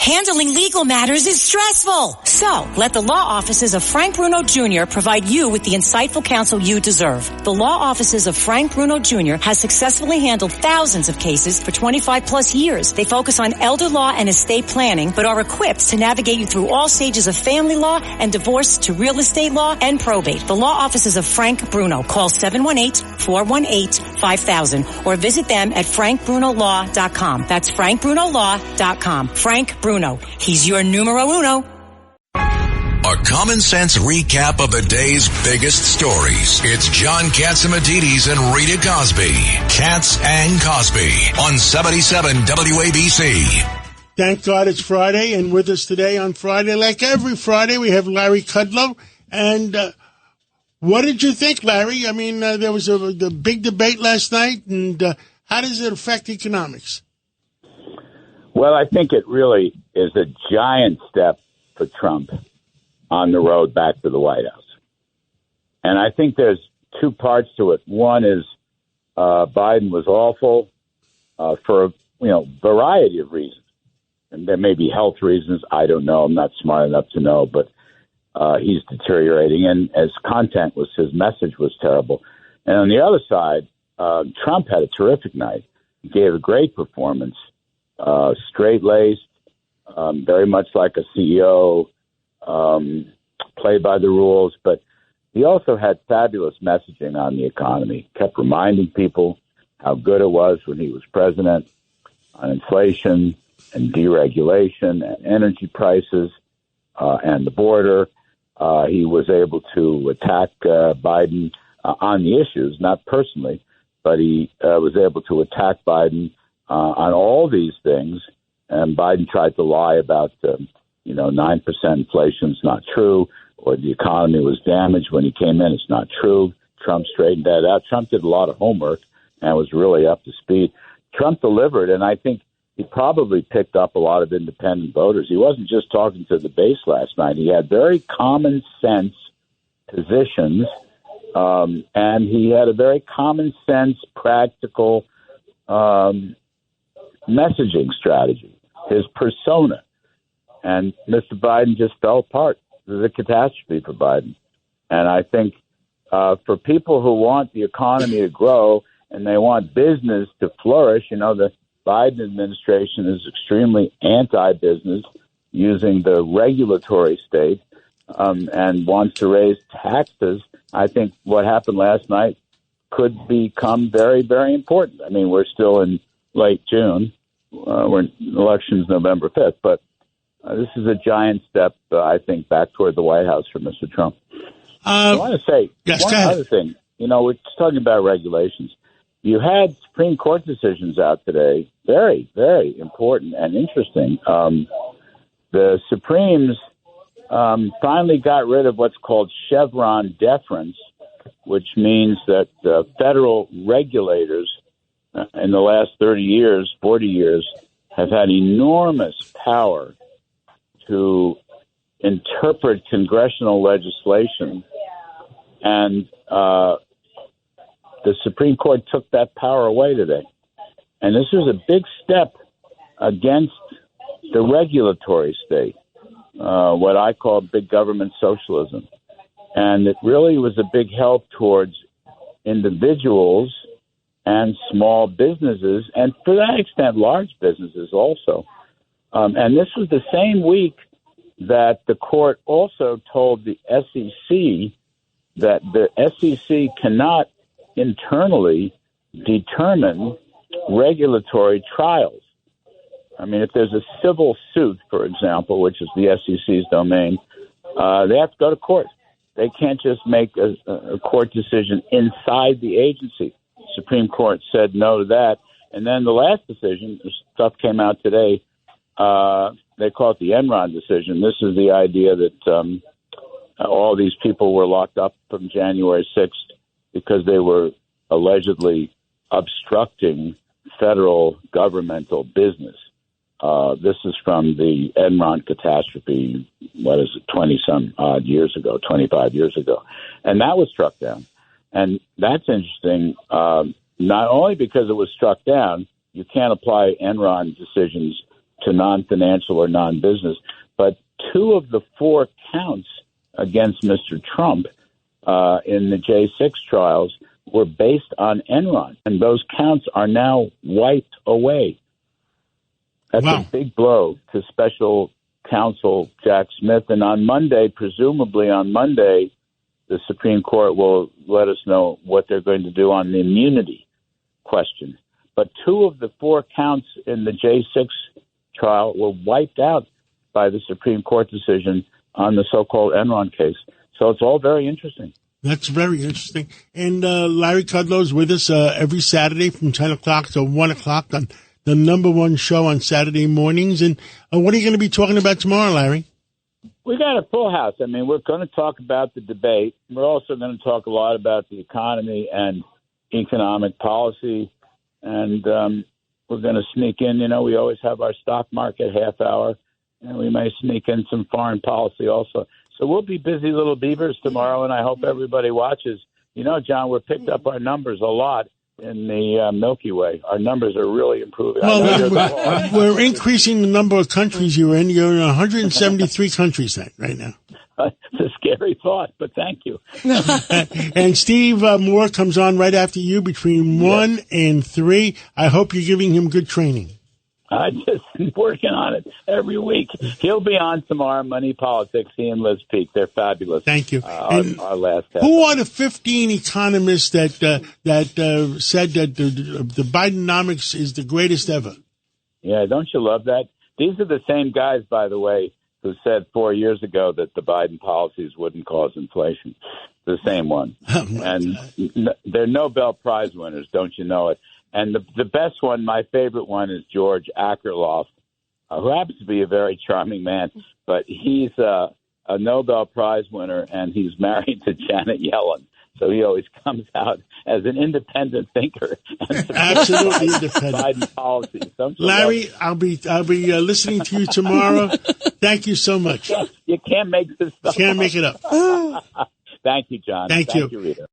Handling legal matters is stressful. So, let the law offices of Frank Bruno Jr. provide you with the insightful counsel you deserve. The law offices of Frank Bruno Jr. has successfully handled thousands of cases for 25 plus years. They focus on elder law and estate planning, but are equipped to navigate you through all stages of family law and divorce to real estate law and probate. The law offices of Frank Bruno. Call 718-418-5000 or visit them at frankbrunolaw.com. That's frankbrunolaw.com. Frank Bruno. He's your numero uno. A common sense recap of the day's biggest stories. It's John Catsimatidis and Rita Cosby. Katz and Cosby on 77 WABC. Thank God it's Friday, and with us today on Friday, like every Friday, we have Larry Kudlow. And what did you think, Larry? I mean, there was the big debate last night, and how does it affect economics? Well, I think it really is a giant step for Trump on the road back to the White House. And I think there's two parts to it. One is Biden was awful for a variety of reasons. And there may be health reasons. I don't know. I'm not smart enough to know. But he's deteriorating. And as content was, his message was terrible. And on the other side, Trump had a terrific night. He gave a great performance. Straight-laced, very much like a CEO, played by the rules, but he also had fabulous messaging on the economy, kept reminding people how good it was when he was president on inflation and deregulation and energy prices and the border. He was able to attack Biden on the issues, not personally, but he was able to attack Biden on all these things, and Biden tried to lie about, 9% inflation is not true, or the economy was damaged when he came in. It's not true. Trump straightened that out. Trump did a lot of homework and was really up to speed. Trump delivered, and I think he probably picked up a lot of independent voters. He wasn't just talking to the base last night. He had very common sense positions, and he had a very common sense, practical messaging strategy, his persona. And Mr. Biden just fell apart. It was a catastrophe for Biden. And I think for people who want the economy to grow and they want business to flourish, the Biden administration is extremely anti-business, using the regulatory state, and wants to raise taxes. I think what happened last night could become very, very important. I mean, we're still in late June. Election's November 5th, but this is a giant step, I think, back toward the White House for Mr. Trump. I want to say one other thing. We're talking about regulations. You had Supreme Court decisions out today, very, very important and interesting. The Supremes finally got rid of what's called Chevron deference, which means that federal regulators in the last 30 years, 40 years, have had enormous power to interpret congressional legislation. And the Supreme Court took that power away today. And this is a big step against the regulatory state, what I call big government socialism. And it really was a big help towards individuals and small businesses, and to that extent, large businesses also. And this was the same week that the court also told the SEC that the SEC cannot internally determine regulatory trials. I mean, if there's a civil suit, for example, which is the SEC's domain, they have to go to court. They can't just make a court decision inside the agency. Supreme Court said no to that. And then the last decision, stuff came out today, they call it the Enron decision. This is the idea that all these people were locked up from January 6th because they were allegedly obstructing federal governmental business. This is from the Enron catastrophe, 20-some odd years ago, 25 years ago. And that was struck down. And that's interesting, not only because it was struck down, you can't apply Enron decisions to non-financial or non-business. But 2 of the 4 counts against Mr. Trump in the J6 trials were based on Enron, and those counts are now wiped away. That's a big blow to special counsel Jack Smith. And on Monday, presumably on Monday, the Supreme Court will let us know what they're going to do on the immunity question. But 2 of the 4 counts in the J6 trial were wiped out by the Supreme Court decision on the so-called Enron case. So it's all very interesting. That's very interesting. And Larry Kudlow is with us every Saturday from 10 o'clock to 1 o'clock on the number 1 show on Saturday mornings. And what are you going to be talking about tomorrow, Larry? We got a full house. I mean, we're going to talk about the debate. We're also going to talk a lot about the economy and economic policy. And we're going to sneak in, we always have our stock market half hour, and we may sneak in some foreign policy also. So we'll be busy little beavers tomorrow, and I hope everybody watches. John, we're picked up our numbers a lot in the Milky Way. Our numbers are really improving. Well, we're increasing the number of countries you're in. You're in 173 countries right now. It's a scary thought, but thank you. And Steve Moore comes on right after you between 1 and 3. I hope you're giving him good training. I'm just working on it every week. He'll be on tomorrow, Money Politics. He and Liz Peek. They're fabulous. Thank you. Our last who are the 15 economists that said that the Bidenomics is the greatest ever? Yeah, don't you love that? These are the same guys, by the way, who said 4 years ago that the Biden policies wouldn't cause inflation. The same one. And they're Nobel Prize winners, don't you know it? And the best one, my favorite one, is George Akerlof, who happens to be a very charming man, but he's a Nobel Prize winner, and he's married to Janet Yellen. So he always comes out as an independent thinker. Absolutely independent. Biden policies. Larry, I'll be listening to you tomorrow. Thank you so much. You can't make this stuff Can't make it up. Thank you, John. Thank you, Rita.